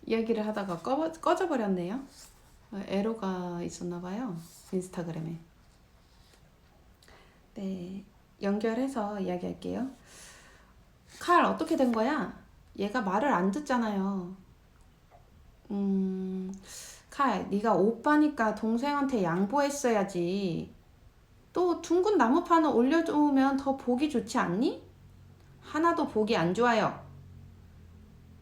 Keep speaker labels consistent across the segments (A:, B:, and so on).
A: 이야기를 하다가 꺼져버렸네요. 에러가 있었나봐요. 인스타그램에. 네, 연결해서 이야기할게요. 칼 어떻게 된 거야? 얘가 말을 안 듣잖아요. 칼, 네가 오빠니까 동생한테 양보했어야지. 또 둥근 나무판을 올려놓으면 더 보기 좋지 않니? 하나도 보기 안 좋아요.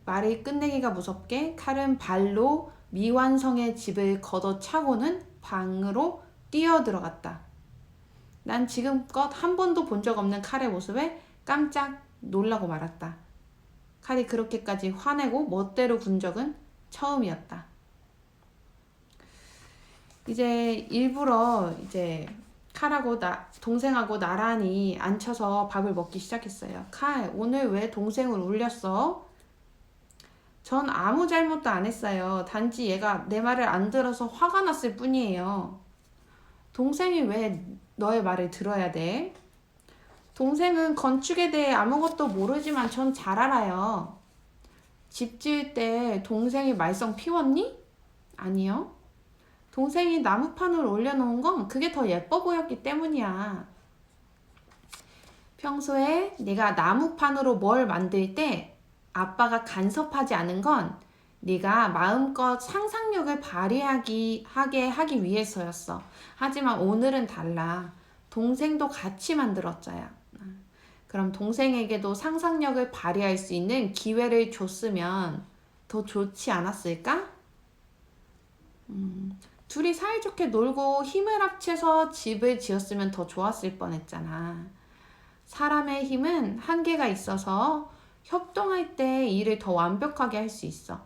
A: 말이 끝내기가 무섭게 칼은 발로 미완성의 집을 걷어차고는 방으로 뛰어들어갔다. 난 지금껏 한 번도 본 적 없는 칼의 모습에 깜짝 놀라고 말았다. 칼이 그렇게까지 화내고 멋대로 군 적은 처음이었다. 이제 일부러 이제 칼하고 동생하고 나란히 앉혀서 밥을 먹기 시작했어요. 칼, 오늘 왜 동생을 울렸어? 전 아무 잘못도 안 했어요. 단지 얘가 내 말을 안 들어서 화가 났을 뿐이에요. 동생이 왜 너의 말을 들어야 돼? 동생은 건축에 대해 아무것도 모르지만 전 잘 알아요. 집 지을 때 동생이 말썽 피웠니? 아니요. 동생이 나무판을 올려놓은 건 그게 더 예뻐 보였기 때문이야. 평소에 내가 나무판으로 뭘 만들 때 아빠가 간섭하지 않은 건 네가 마음껏 상상력을 발휘하게 하기 위해서였어. 하지만 오늘은 달라. 동생도 같이 만들었잖아. 그럼 동생에게도 상상력을 발휘할 수 있는 기회를 줬으면 더 좋지 않았을까? 둘이 사이좋게 놀고 힘을 합쳐서 집을 지었으면 더 좋았을 뻔했잖아. 사람의 힘은 한계가 있어서 협동할 때 일을 더 완벽하게 할 수 있어.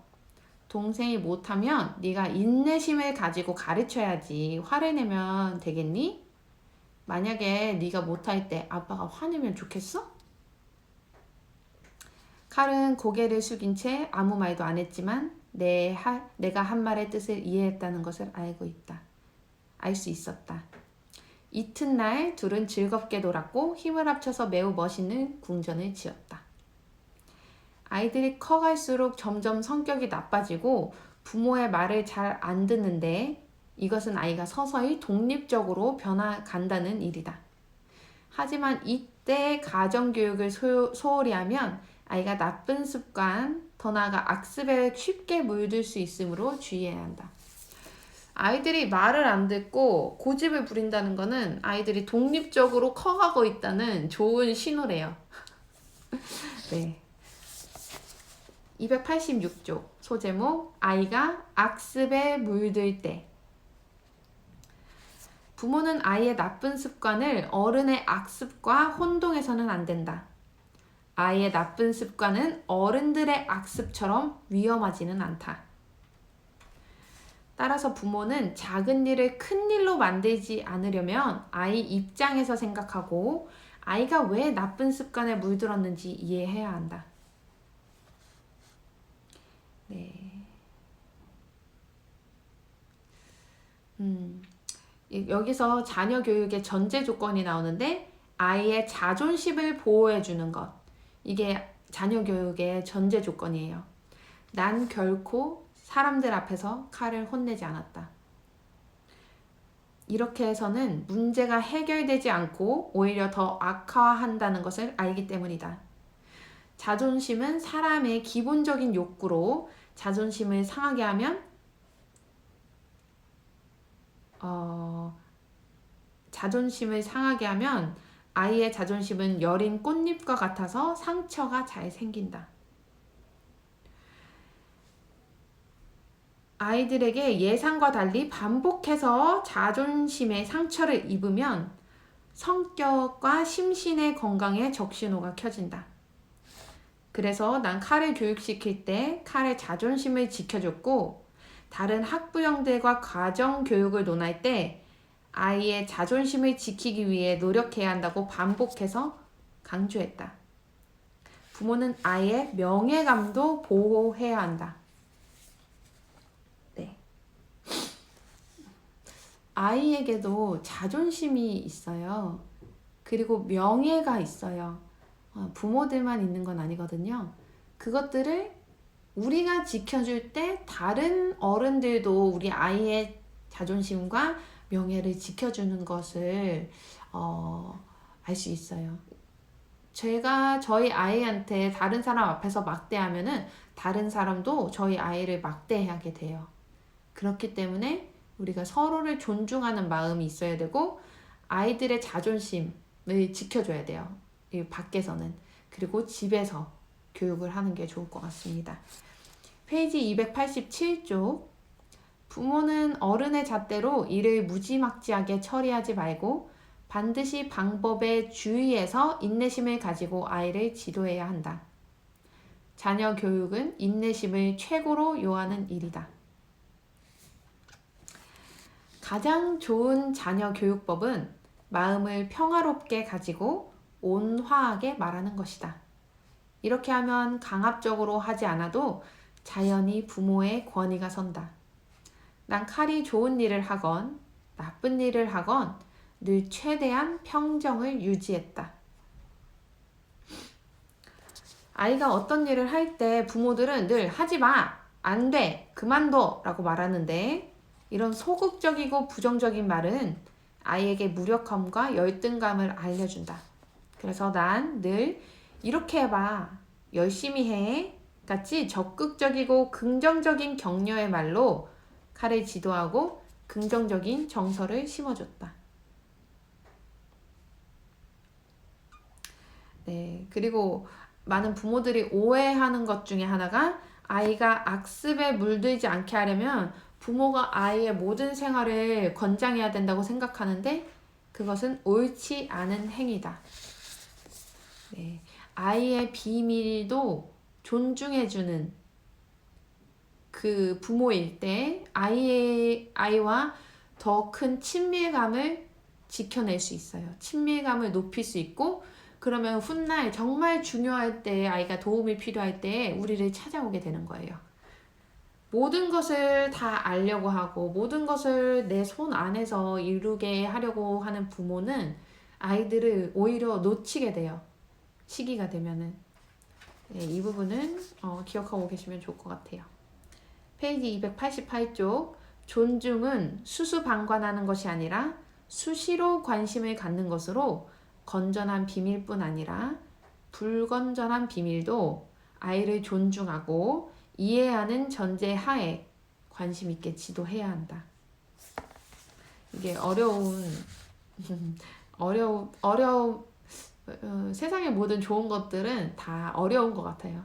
A: 동생이 못하면 네가 인내심을 가지고 가르쳐야지. 화를 내면 되겠니? 만약에 네가 못할 때 아빠가 화내면 좋겠어? 칼은 고개를 숙인 채 아무 말도 안 했지만 내가 한 말의 뜻을 이해했다는 것을 알 수 있었다. 이튿날 둘은 즐겁게 놀았고 힘을 합쳐서 매우 멋있는 궁전을 지었다. 아이들이 커갈수록 점점 성격이 나빠지고 부모의 말을 잘 안 듣는데 이것은 아이가 서서히 독립적으로 변화간다는 일이다. 하지만 이때 가정교육을 소홀히 하면 아이가 나쁜 습관, 더 나아가 악습에 쉽게 물들 수 있으므로 주의해야 한다. 아이들이 말을 안 듣고 고집을 부린다는 것은 아이들이 독립적으로 커가고 있다는 좋은 신호래요. 네. 286쪽 소제목 아이가 악습에 물들 때 부모는 아이의 나쁜 습관을 어른의 악습과 혼동해서는 안 된다. 아이의 나쁜 습관은 어른들의 악습처럼 위험하지는 않다. 따라서 부모는 작은 일을 큰 일로 만들지 않으려면 아이 입장에서 생각하고 아이가 왜 나쁜 습관에 물들었는지 이해해야 한다. 네. 여기서 자녀 교육의 전제 조건이 나오는데 아이의 자존심을 보호해주는 것. 이게 자녀 교육의 전제 조건이에요. 난 결코 사람들 앞에서 칼을 혼내지 않았다. 이렇게 해서는 문제가 해결되지 않고 오히려 더 악화한다는 것을 알기 때문이다. 자존심은 사람의 기본적인 욕구로 자존심을 상하게 하면 아이의 자존심은 여린 꽃잎과 같아서 상처가 잘 생긴다. 아이들에게 예상과 달리 반복해서 자존심의 상처를 입으면 성격과 심신의 건강에 적신호가 켜진다. 그래서 난 칼을 교육시킬 때 칼의 자존심을 지켜줬고 다른 학부형들과 가정교육을 논할 때 아이의 자존심을 지키기 위해 노력해야 한다고 반복해서 강조했다. 부모는 아이의 명예감도 보호해야 한다. 네. 아이에게도 자존심이 있어요. 그리고 명예가 있어요. 부모들만 있는 건 아니거든요. 그것들을 우리가 지켜줄 때 다른 어른들도 우리 아이의 자존심과 명예를 지켜주는 것을 알 수 있어요. 제가 저희 아이한테 다른 사람 앞에서 막대하면은 다른 사람도 저희 아이를 막대하게 돼요. 그렇기 때문에 우리가 서로를 존중하는 마음이 있어야 되고 아이들의 자존심을 지켜줘야 돼요. 이 밖에서는. 그리고 집에서 교육을 하는 게 좋을 것 같습니다. 페이지 287쪽. 부모는 어른의 잣대로 일을 무지막지하게 처리하지 말고 반드시 방법에 주의해서 인내심을 가지고 아이를 지도해야 한다. 자녀 교육은 인내심을 최고로 요하는 일이다. 가장 좋은 자녀 교육법은 마음을 평화롭게 가지고 온화하게 말하는 것이다. 이렇게 하면 강압적으로 하지 않아도 자연히 부모의 권위가 선다. 난 칼이 좋은 일을 하건 나쁜 일을 하건 늘 최대한 평정을 유지했다. 아이가 어떤 일을 할 때 부모들은 늘 하지 마, 안 돼, 그만둬 라고 말하는데 이런 소극적이고 부정적인 말은 아이에게 무력함과 열등감을 알려준다. 그래서 난 늘 이렇게 해봐, 열심히 해 같이 적극적이고 긍정적인 격려의 말로 칼을 지도하고 긍정적인 정서를 심어줬다. 네, 그리고 많은 부모들이 오해하는 것 중에 하나가 아이가 악습에 물들지 않게 하려면 부모가 아이의 모든 생활을 권장해야 된다고 생각하는데 그것은 옳지 않은 행위다. 네, 아이의 비밀도 존중해주는 그 부모일 때 아이와 더 큰 친밀감을 지켜낼 수 있어요. 친밀감을 높일 수 있고 그러면 훗날 정말 중요할 때 아이가 도움이 필요할 때 우리를 찾아오게 되는 거예요. 모든 것을 다 알려고 하고 모든 것을 내 손 안에서 이루게 하려고 하는 부모는 아이들을 오히려 놓치게 돼요. 시기가 되면은. 네, 이 부분은 기억하고 계시면 좋을 것 같아요. 페이지 288쪽. 존중은 수수방관하는 것이 아니라 수시로 관심을 갖는 것으로 건전한 비밀뿐 아니라 불건전한 비밀도 아이를 존중하고 이해하는 전제 하에 관심 있게 지도해야 한다. 이게 세상의 모든 좋은 것들은 다 어려운 것 같아요.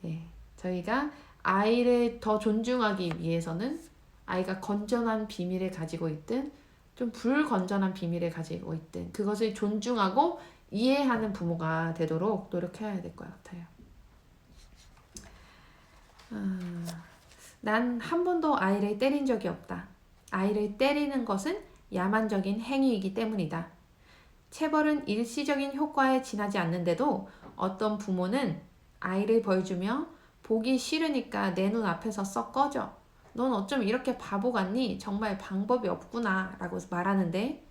A: 예, 저희가 아이를 더 존중하기 위해서는 아이가 건전한 비밀을 가지고 있든 좀 불건전한 비밀을 가지고 있든 그것을 존중하고 이해하는 부모가 되도록 노력해야 될 것 같아요. 난 한 번도 아이를 때린 적이 없다. 아이를 때리는 것은 야만적인 행위이기 때문이다. 체벌은 일시적인 효과에 지나지 않는데도 어떤 부모는 아이를 벌주며 보기 싫으니까 내 눈 앞에서 썩 꺼져. 넌 어쩜 이렇게 바보 같니? 정말 방법이 없구나 라고 말하는데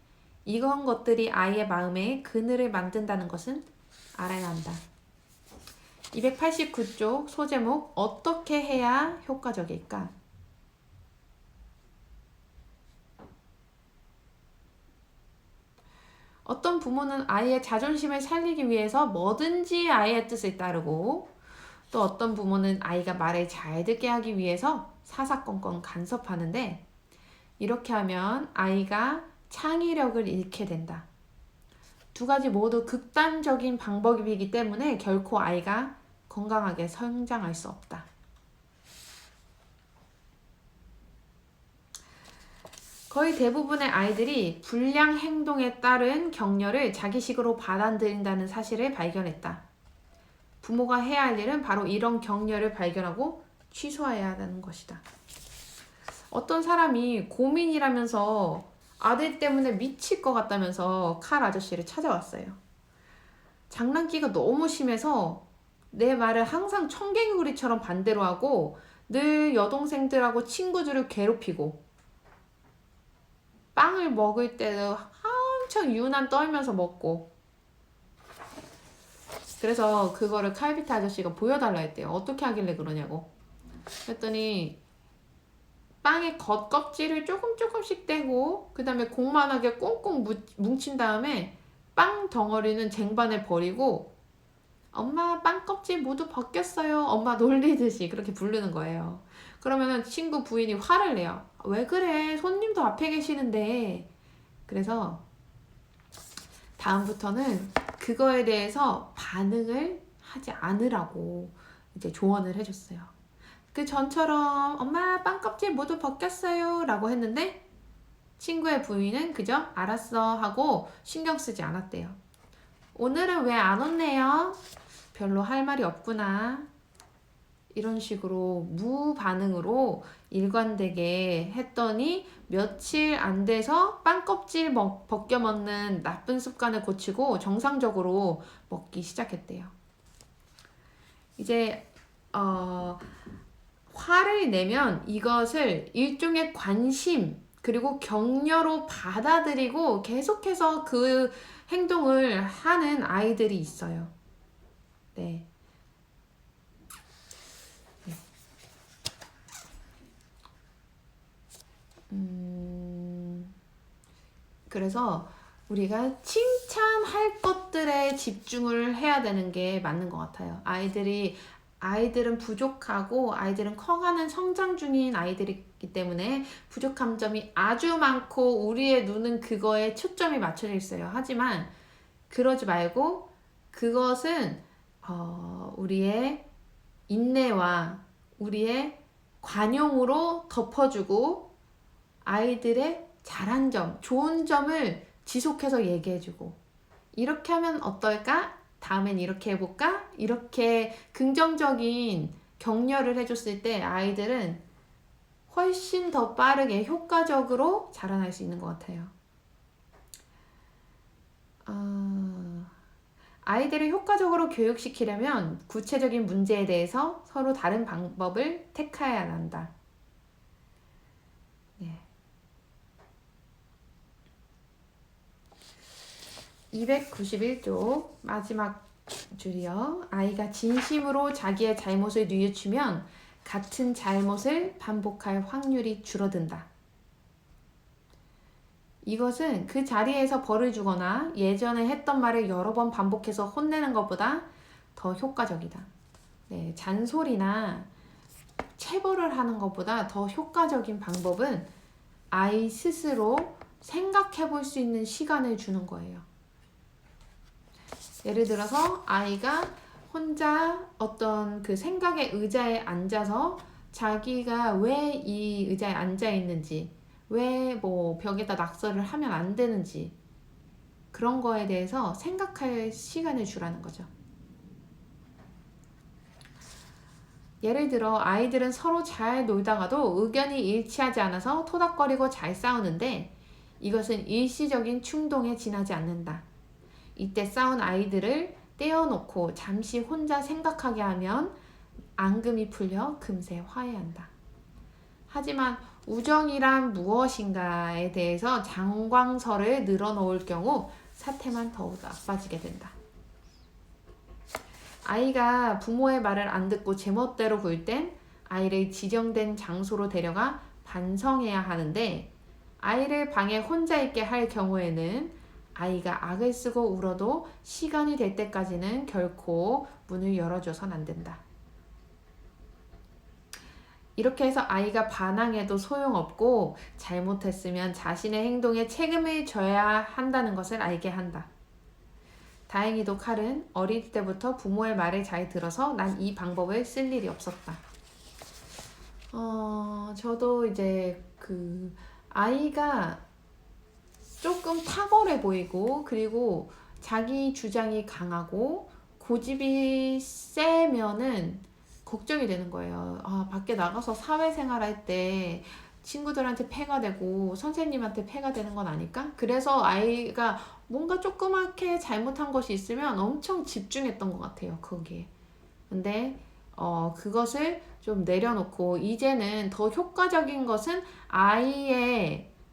A: 이런 것들이 아이의 마음에 그늘을 만든다는 것은 알아야 한다. 289쪽 소제목 어떻게 해야 효과적일까? 어떤 부모는 아이의 자존심을 살리기 위해서 뭐든지 아이의 뜻을 따르고 또 어떤 부모는 아이가 말을 잘 듣게 하기 위해서 사사건건 간섭하는데 이렇게 하면 아이가 창의력을 잃게 된다. 두 가지 모두 극단적인 방법이기 때문에 결코 아이가 건강하게 성장할 수 없다. 거의 대부분의 아이들이 불량 행동에 따른 격려를 자기식으로 받아들인다는 사실을 발견했다. 부모가 해야 할 일은 바로 이런 격려를 발견하고 취소해야 하는 것이다. 어떤 사람이 고민이라면서 아들 때문에 미칠 것 같다면서 칼 아저씨를 찾아왔어요. 장난기가 너무 심해서 내 말을 항상 청개구리처럼 반대로 하고 늘 여동생들하고 친구들을 괴롭히고 빵을 먹을 때도 한창 유난 떨면서 먹고 그래서 그거를 칼비트 아저씨가 보여달라 했대요. 어떻게 하길래 그러냐고. 그랬더니 빵의 겉껍질을 조금씩 떼고 그 다음에 공만하게 꽁꽁 뭉친 다음에 빵 덩어리는 쟁반에 버리고 엄마 빵 껍질 모두 벗겼어요. 엄마 놀리듯이 그렇게 부르는 거예요. 그러면은 친구 부인이 화를 내요. 왜 그래? 손님도 앞에 계시는데. 그래서 다음부터는 그거에 대해서 반응을 하지 않으라고 이제 조언을 해줬어요. 그 전처럼 엄마 빵 껍질 모두 벗겼어요 라고 했는데 친구의 부인은 그저 알았어 하고 신경 쓰지 않았대요. 오늘은 왜 안 왔네요? 별로 할 말이 없구나. 이런 식으로 무반응으로 일관되게 했더니 며칠 안 돼서 빵 껍질 벗겨 먹는 나쁜 습관을 고치고 정상적으로 먹기 시작했대요. 이제 화를 내면 이것을 일종의 관심 그리고 격려로 받아들이고 계속해서 그 행동을 하는 아이들이 있어요. 네. 그래서 우리가 칭찬할 것들에 집중을 해야 되는 게 맞는 것 같아요. 아이들은 부족하고 아이들은 커가는 성장 중인 아이들이기 때문에 부족한 점이 아주 많고 우리의 눈은 그거에 초점이 맞춰져 있어요. 하지만 그러지 말고 그것은 우리의 인내와 우리의 관용으로 덮어주고 아이들의 잘한 점, 좋은 점을 지속해서 얘기해주고 이렇게 하면 어떨까? 다음엔 이렇게 해볼까? 이렇게 긍정적인 격려를 해줬을 때 아이들은 훨씬 더 빠르게 효과적으로 자라날 수 있는 것 같아요. 아이들을 효과적으로 교육시키려면 구체적인 문제에 대해서 서로 다른 방법을 택해야 한다. 네. 291쪽 마지막 줄이요. 아이가 진심으로 자기의 잘못을 뉘우치면 같은 잘못을 반복할 확률이 줄어든다. 이것은 그 자리에서 벌을 주거나 예전에 했던 말을 여러 번 반복해서 혼내는 것보다 더 효과적이다. 네, 잔소리나 체벌을 하는 것보다 더 효과적인 방법은 아이 스스로 생각해 볼 수 있는 시간을 주는 거예요. 예를 들어서 아이가 혼자 어떤 그 생각의 의자에 앉아서 자기가 왜 이 의자에 앉아 있는지, 왜 뭐 벽에다 낙서를 하면 안 되는지 그런 거에 대해서 생각할 시간을 주라는 거죠. 예를 들어 아이들은 서로 잘 놀다가도 의견이 일치하지 않아서 토닥거리고 잘 싸우는데 이것은 일시적인 충동에 지나지 않는다. 이때 싸운 아이들을 떼어놓고 잠시 혼자 생각하게 하면 앙금이 풀려 금세 화해한다. 하지만 우정이란 무엇인가에 대해서 장광설을 늘어놓을 경우 사태만 더욱 나빠지게 된다. 아이가 부모의 말을 안 듣고 제멋대로 굴 땐 아이를 지정된 장소로 데려가 반성해야 하는데 아이를 방에 혼자 있게 할 경우에는 아이가 악을 쓰고 울어도 시간이 될 때까지는 결코 문을 열어줘선 안 된다. 이렇게 해서 아이가 반항해도 소용없고 잘못했으면 자신의 행동에 책임을 져야 한다는 것을 알게 한다. 다행히도 칼은 어릴 때부터 부모의 말을 잘 들어서 난 이 방법을 쓸 일이 없었다. 저도 이제 아이가 조금 탁월해 보이고 그리고 자기 주장이 강하고 고집이 세면은 걱정이 되는 거예요. 밖에 나가서 사회생활 할 때 친구들한테 폐가 되고 선생님한테 폐가 되는 건 아닐까? 그래서 아이가 뭔가 조그맣게 잘못한 것이 있으면 엄청 집중했던 것 같아요, 거기에. 근데 그것을 좀 내려놓고 이제는 더 효과적인 것은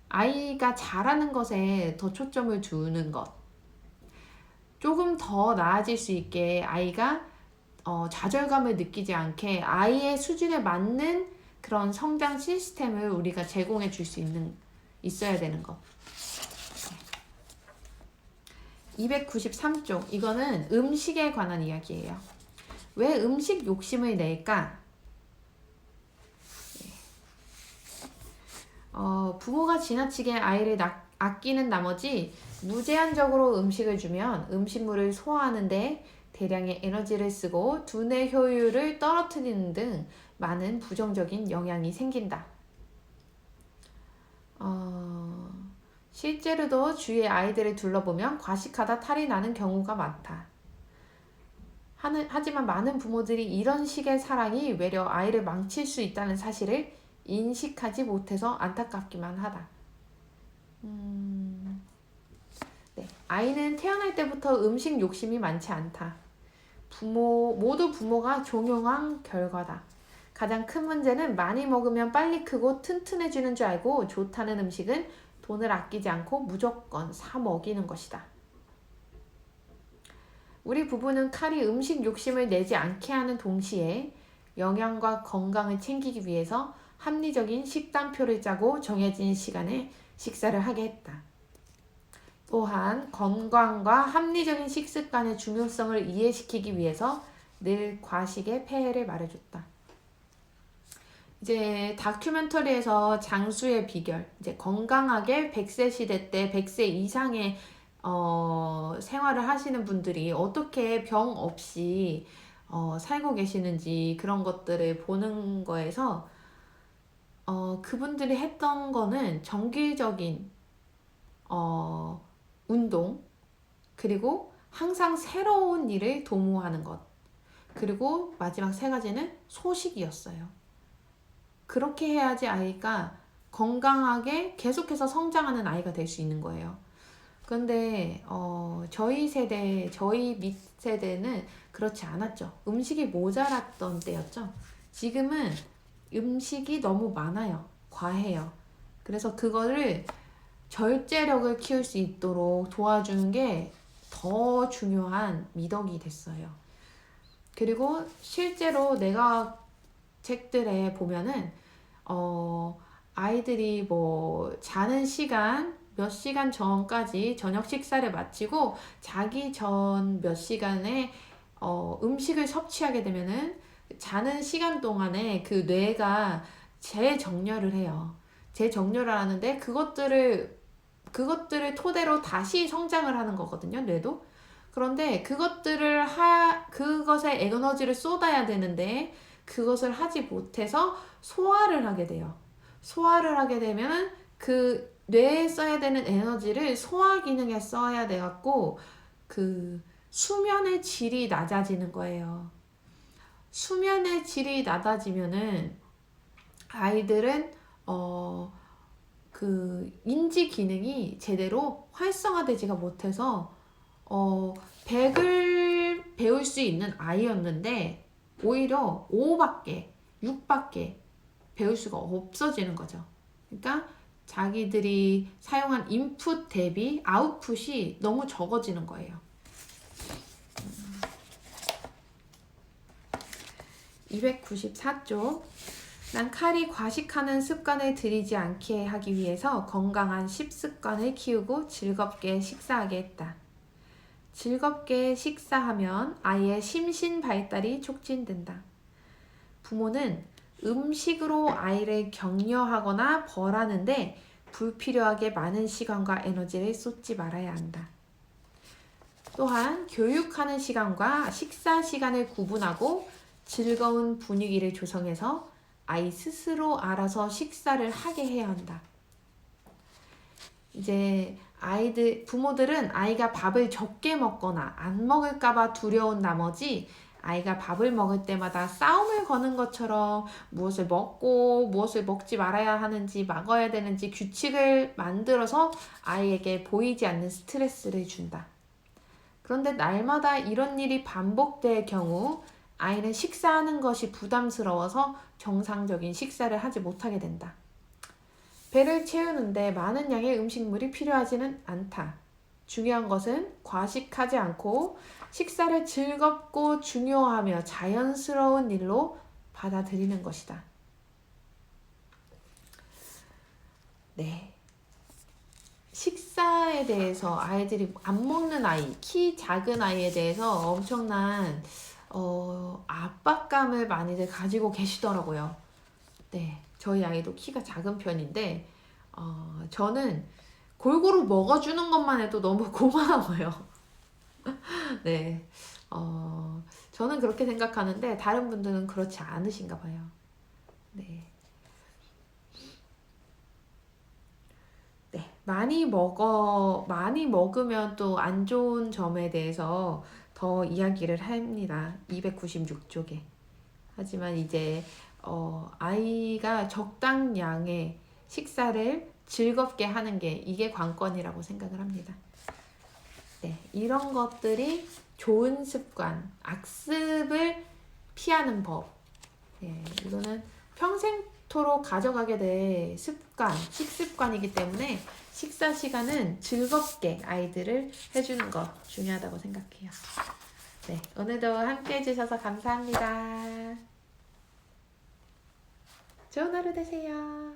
A: 아이가 잘하는 것에 더 초점을 두는 것. 조금 더 나아질 수 있게 아이가 좌절감을 느끼지 않게 아이의 수준에 맞는 그런 성장 시스템을 우리가 제공해 줄 수 있어야 되는 거. 293쪽, 이거는 음식에 관한 이야기예요. 왜 음식 욕심을 낼까? 부모가 지나치게 아이를 아끼는 나머지 무제한적으로 음식을 주면 음식물을 소화하는데 대량의 에너지를 쓰고 두뇌 효율을 떨어뜨리는 등 많은 부정적인 영향이 생긴다. 실제로도 주위의 아이들을 둘러보면 과식하다 탈이 나는 경우가 많다. 하지만 많은 부모들이 이런 식의 사랑이 외려 아이를 망칠 수 있다는 사실을 인식하지 못해서 안타깝기만 하다. 네, 아이는 태어날 때부터 음식 욕심이 많지 않다. 모두 부모가 종용한 결과다. 가장 큰 문제는 많이 먹으면 빨리 크고 튼튼해지는 줄 알고 좋다는 음식은 돈을 아끼지 않고 무조건 사 먹이는 것이다. 우리 부부는 칼이 음식 욕심을 내지 않게 하는 동시에 영양과 건강을 챙기기 위해서 합리적인 식단표를 짜고 정해진 시간에 식사를 하게 했다. 또한 건강과 합리적인 식습관의 중요성을 이해시키기 위해서 늘 과식의 폐해를 말해줬다. 이제 다큐멘터리에서 장수의 비결, 이제 건강하게 100세 시대 때 100세 이상의 생활을 하시는 분들이 어떻게 병 없이 살고 계시는지 그런 것들을 보는 거에서 그분들이 했던 거는 정기적인 운동, 그리고 항상 새로운 일을 도모하는 것, 그리고 마지막 3가지는 소식이었어요. 그렇게 해야지 아이가 건강하게 계속해서 성장하는 아이가 될 수 있는 거예요. 그런데 저희 밑 세대는 그렇지 않았죠. 음식이 모자랐던 때였죠. 지금은 음식이 너무 많아요. 과해요. 그래서 그거를 절제력을 키울 수 있도록 도와주는 게 더 중요한 미덕이 됐어요. 그리고 실제로 내가 책들에 보면은 아이들이 뭐 자는 시간 몇 시간 전까지 저녁 식사를 마치고 자기 전 몇 시간에 음식을 섭취하게 되면은 자는 시간 동안에 그 뇌가 재정렬을 해요. 재정렬을 하는데 그것들을 토대로 다시 성장을 하는 거거든요, 뇌도. 그런데 그것에 에너지를 쏟아야 되는데 그것을 하지 못해서 소화를 하게 돼요. 소화를 하게 되면 그 뇌에 써야 되는 에너지를 소화 기능에 써야 돼갖고 그 수면의 질이 낮아지는 거예요. 수면의 질이 낮아지면은 아이들은 그 인지 기능이 제대로 활성화되지가 못해서 100을 배울 수 있는 아이였는데 오히려 5밖에 6밖에 배울 수가 없어지는 거죠. 그러니까 자기들이 사용한 인풋 대비 아웃풋이 너무 적어지는 거예요. 294쪽. 난 칼이 과식하는 습관을 들이지 않게 하기 위해서 건강한 식습관을 키우고 즐겁게 식사하게 했다. 즐겁게 식사하면 아이의 심신 발달이 촉진된다. 부모는 음식으로 아이를 격려하거나 벌하는데 불필요하게 많은 시간과 에너지를 쏟지 말아야 한다. 또한 교육하는 시간과 식사 시간을 구분하고 즐거운 분위기를 조성해서 아이 스스로 알아서 식사를 하게 해야 한다. 이제 부모들은 아이가 밥을 적게 먹거나 안 먹을까봐 두려운 나머지 아이가 밥을 먹을 때마다 싸움을 거는 것처럼 무엇을 먹고 무엇을 먹지 말아야 하는지 막아야 되는지 규칙을 만들어서 아이에게 보이지 않는 스트레스를 준다. 그런데 날마다 이런 일이 반복될 경우 아이는 식사하는 것이 부담스러워서 정상적인 식사를 하지 못하게 된다. 배를 채우는데 많은 양의 음식물이 필요하지는 않다. 중요한 것은 과식하지 않고 식사를 즐겁고 중요하며 자연스러운 일로 받아들이는 것이다. 네. 식사에 대해서 아이들이 안 먹는 아이, 키 작은 아이에 대해서 엄청난 압박감을 많이들 가지고 계시더라고요. 네, 저희 아이도 키가 작은 편인데 저는 골고루 먹어주는 것만 해도 너무 고마워요. 네, 저는 그렇게 생각하는데 다른 분들은 그렇지 않으신가 봐요. 네. 네, 많이 먹으면 또 안 좋은 점에 대해서 더 이야기를 합니다. 296쪽에. 하지만 이제 아이가 적당량의 식사를 즐겁게 하는 게 이게 관건이라고 생각을 합니다. 네, 이런 것들이 좋은 습관, 악습을 피하는 법. 네, 이거는 평생토록 가져가게 될 습관, 식습관이기 때문에 식사 시간은 즐겁게 아이들을 해주는 것 중요하다고 생각해요. 네, 오늘도 함께 해주셔서 감사합니다. 좋은 하루 되세요.